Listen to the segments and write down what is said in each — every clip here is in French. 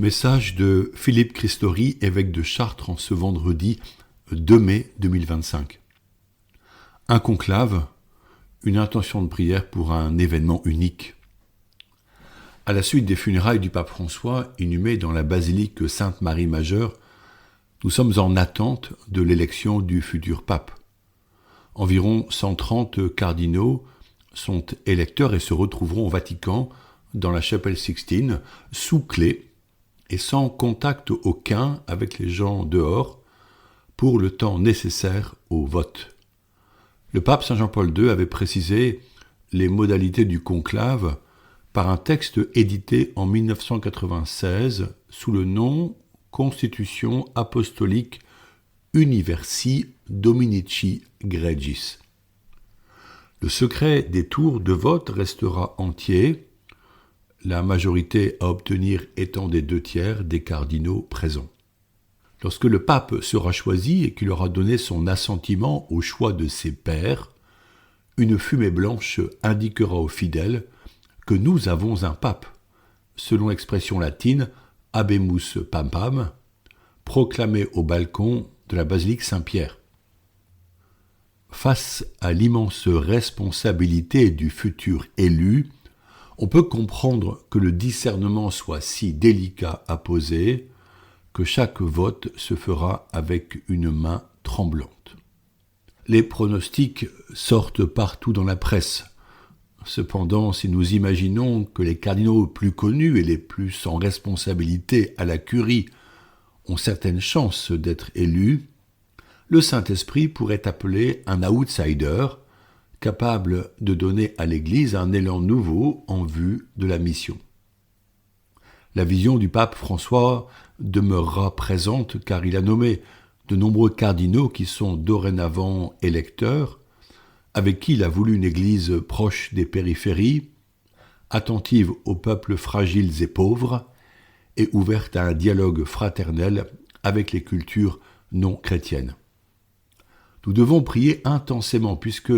Message de Philippe Christori, évêque de Chartres, en ce vendredi 2 mai 2025. Un conclave, une intention de prière pour un événement unique. À la suite des funérailles du pape François, inhumé dans la basilique Sainte-Marie Majeure, nous sommes en attente de l'élection du futur pape. Environ 130 cardinaux sont électeurs et se retrouveront au Vatican, dans la chapelle Sixtine, sous clé et sans contact aucun avec les gens dehors, pour le temps nécessaire au vote. Le pape Saint Jean-Paul II avait précisé les modalités du conclave par un texte édité en 1996 sous le nom Constitution apostolique Universi Dominici Gregis. Le secret des tours de vote restera entier, la majorité à obtenir étant des 2/3 des cardinaux présents. Lorsque le pape sera choisi et qu'il aura donné son assentiment au choix de ses pairs, une fumée blanche indiquera aux fidèles que nous avons un pape, selon l'expression latine Habemus Pampam, proclamée au balcon de la basilique Saint-Pierre. Face à l'immense responsabilité du futur élu, on peut comprendre que le discernement soit si délicat à poser, que chaque vote se fera avec une main tremblante. Les pronostics sortent partout dans la presse. Cependant, si nous imaginons que les cardinaux plus connus et les plus en responsabilité à la curie ont certaines chances d'être élus, le Saint-Esprit pourrait appeler un outsider capable de donner à l'Église un élan nouveau en vue de la mission. La vision du pape François demeurera présente car il a nommé de nombreux cardinaux qui sont dorénavant électeurs, avec qui il a voulu une Église proche des périphéries, attentive aux peuples fragiles et pauvres, et ouverte à un dialogue fraternel avec les cultures non chrétiennes. Nous devons prier intensément puisque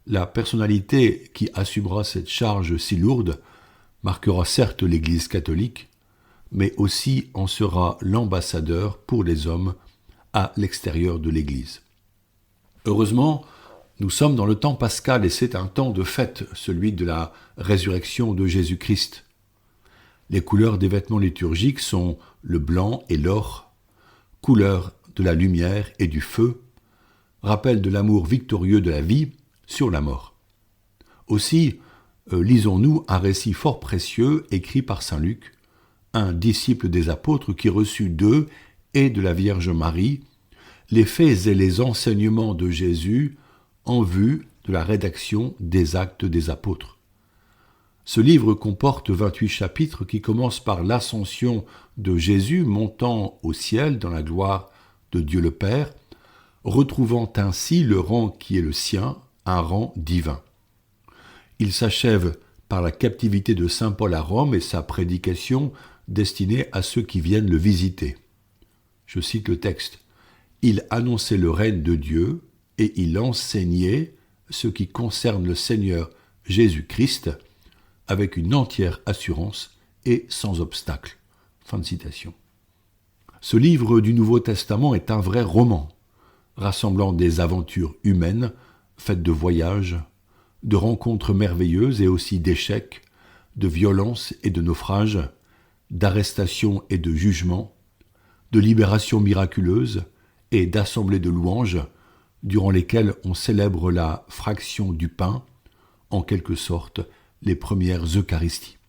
la personnalité qui assumera cette charge si lourde marquera certes l'Église catholique, mais aussi en sera l'ambassadeur pour les hommes à l'extérieur de l'Église. Heureusement, nous sommes dans le temps pascal et c'est un temps de fête, celui de la résurrection de Jésus-Christ. Les couleurs des vêtements liturgiques sont le blanc et l'or, couleurs de la lumière et du feu, rappel de l'amour victorieux de la vie sur la mort. Aussi, lisons-nous un récit fort précieux écrit par saint Luc, un disciple des apôtres qui reçut d'eux et de la Vierge Marie les faits et les enseignements de Jésus en vue de la rédaction des Actes des Apôtres. Ce livre comporte 28 chapitres qui commencent par l'ascension de Jésus montant au ciel dans la gloire de Dieu le Père, retrouvant ainsi le rang qui est le sien, un rang divin. Il s'achève par la captivité de saint Paul à Rome et sa prédication destinée à ceux qui viennent le visiter. Je cite le texte. « Il annonçait le règne de Dieu et il enseignait ce qui concerne le Seigneur Jésus-Christ avec une entière assurance et sans obstacle. » Fin de citation. Ce livre du Nouveau Testament est un vrai roman, rassemblant des aventures humaines faites de voyages, de rencontres merveilleuses et aussi d'échecs, de violences et de naufrages, d'arrestations et de jugements, de libérations miraculeuses et d'assemblées de louanges, durant lesquelles on célèbre la fraction du pain, en quelque sorte les premières Eucharisties.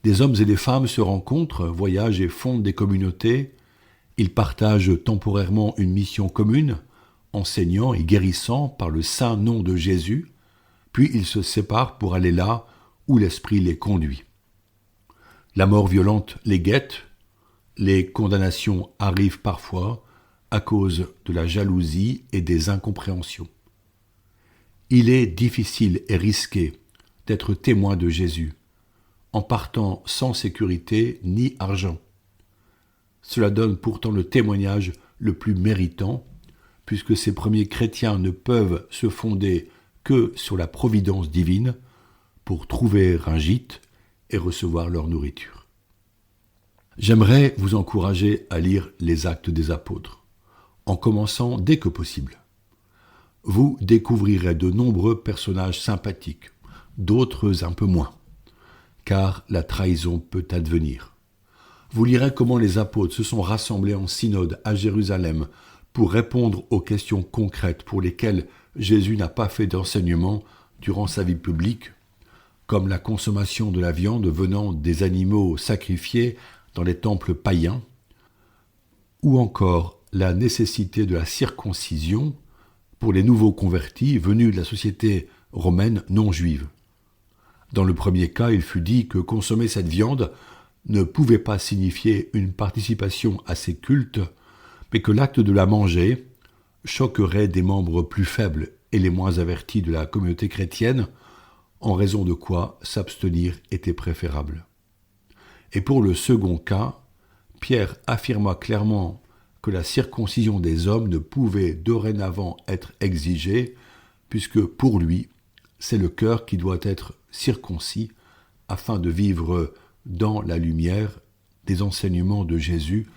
Des hommes et des femmes se rencontrent, voyagent et fondent des communautés. Ils partagent temporairement une mission commune, enseignant et guérissant par le saint nom de Jésus, puis ils se séparent pour aller là où l'Esprit les conduit. La mort violente les guette, les condamnations arrivent parfois à cause de la jalousie et des incompréhensions. Il est difficile et risqué d'être témoin de Jésus, en partant sans sécurité ni argent. Cela donne pourtant le témoignage le plus méritant, puisque ces premiers chrétiens ne peuvent se fonder que sur la providence divine pour trouver un gîte et recevoir leur nourriture. J'aimerais vous encourager à lire les Actes des Apôtres, en commençant dès que possible. Vous découvrirez de nombreux personnages sympathiques, d'autres un peu moins, car la trahison peut advenir. Vous lirez comment les apôtres se sont rassemblés en synode à Jérusalem pour répondre aux questions concrètes pour lesquelles Jésus n'a pas fait d'enseignement durant sa vie publique, comme la consommation de la viande venant des animaux sacrifiés dans les temples païens, ou encore la nécessité de la circoncision pour les nouveaux convertis venus de la société romaine non juive. Dans le premier cas, il fut dit que consommer cette viande ne pouvait pas signifier une participation à ces cultes, mais que l'acte de la manger choquerait des membres plus faibles et les moins avertis de la communauté chrétienne, en raison de quoi s'abstenir était préférable. Et pour le second cas, Pierre affirma clairement que la circoncision des hommes ne pouvait dorénavant être exigée, puisque pour lui, c'est le cœur qui doit être circoncis afin de vivre dans la lumière des enseignements de Jésus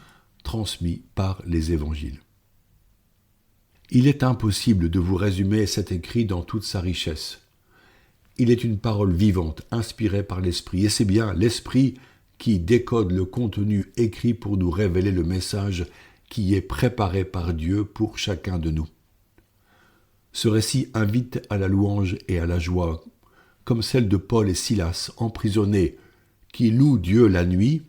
transmis par les évangiles. Il est impossible de vous résumer cet écrit dans toute sa richesse. Il est une parole vivante, inspirée par l'Esprit, et c'est bien l'Esprit qui décode le contenu écrit pour nous révéler le message qui est préparé par Dieu pour chacun de nous. Ce récit invite à la louange et à la joie, comme celle de Paul et Silas, emprisonnés, qui louent Dieu la nuit,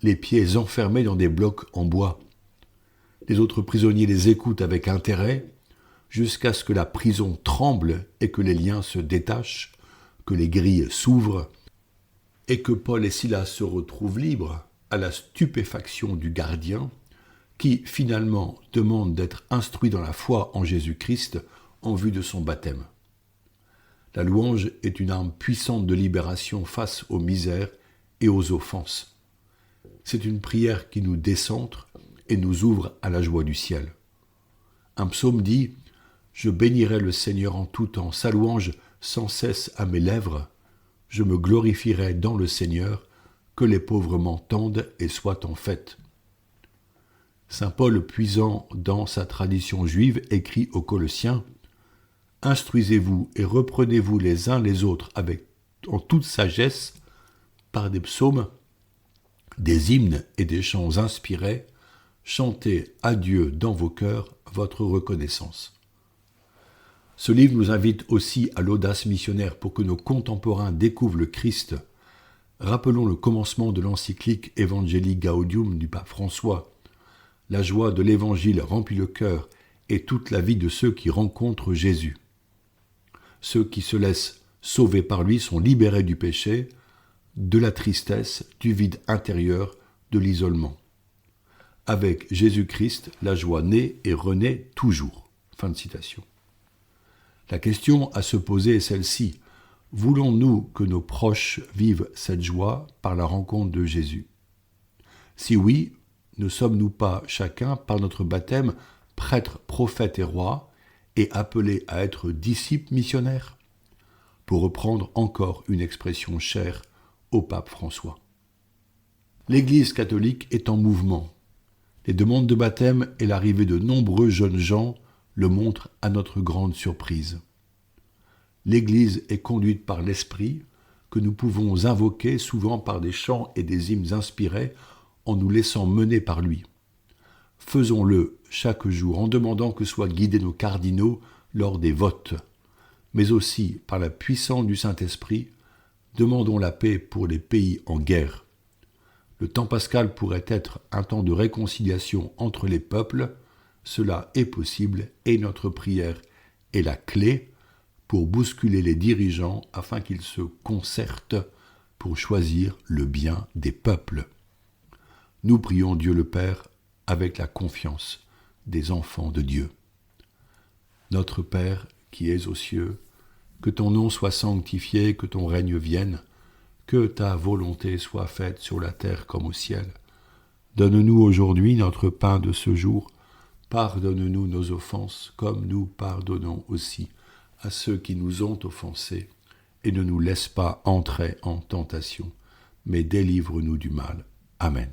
les pieds enfermés dans des blocs en bois. Les autres prisonniers les écoutent avec intérêt, jusqu'à ce que la prison tremble et que les liens se détachent, que les grilles s'ouvrent, et que Paul et Silas se retrouvent libres à la stupéfaction du gardien, qui finalement demande d'être instruit dans la foi en Jésus-Christ en vue de son baptême. La louange est une arme puissante de libération face aux misères et aux offenses. C'est une prière qui nous décentre et nous ouvre à la joie du ciel. Un psaume dit « Je bénirai le Seigneur en tout temps, sa louange sans cesse à mes lèvres. Je me glorifierai dans le Seigneur, que les pauvres m'entendent et soient en fête. » Saint Paul, puisant dans sa tradition juive, écrit aux Colossiens « Instruisez-vous et reprenez-vous les uns les autres en toute sagesse, par des psaumes, des hymnes et des chants inspirés, chantez à Dieu dans vos cœurs votre reconnaissance. » Ce livre nous invite aussi à l'audace missionnaire pour que nos contemporains découvrent le Christ. Rappelons le commencement de l'encyclique Evangelii Gaudium du pape François. La joie de l'Évangile remplit le cœur et toute la vie de ceux qui rencontrent Jésus. Ceux qui se laissent sauver par lui sont libérés du péché, de la tristesse, du vide intérieur, de l'isolement. Avec Jésus-Christ, la joie naît et renaît toujours. Fin de citation. La question à se poser est celle-ci. Voulons-nous que nos proches vivent cette joie par la rencontre de Jésus? Si oui, ne sommes-nous pas chacun, par notre baptême, prêtres, prophètes et rois, et appelés à être disciples missionnaires? Pour reprendre encore une expression chère au pape François. L'Église catholique est en mouvement. Les demandes de baptême et l'arrivée de nombreux jeunes gens le montrent à notre grande surprise. L'Église est conduite par l'Esprit, que nous pouvons invoquer souvent par des chants et des hymnes inspirés en nous laissant mener par lui. Faisons-le chaque jour en demandant que soient guidés nos cardinaux lors des votes, mais aussi par la puissance du Saint-Esprit, demandons la paix pour les pays en guerre. Le temps pascal pourrait être un temps de réconciliation entre les peuples, cela est possible et notre prière est la clé pour bousculer les dirigeants afin qu'ils se concertent pour choisir le bien des peuples. Nous prions Dieu le Père avec la confiance des enfants de Dieu. Notre Père qui es aux cieux, que ton nom soit sanctifié, que ton règne vienne, que ta volonté soit faite sur la terre comme au ciel. Donne-nous aujourd'hui notre pain de ce jour. Pardonne-nous nos offenses, comme nous pardonnons aussi à ceux qui nous ont offensés. Et ne nous laisse pas entrer en tentation, mais délivre-nous du mal. Amen.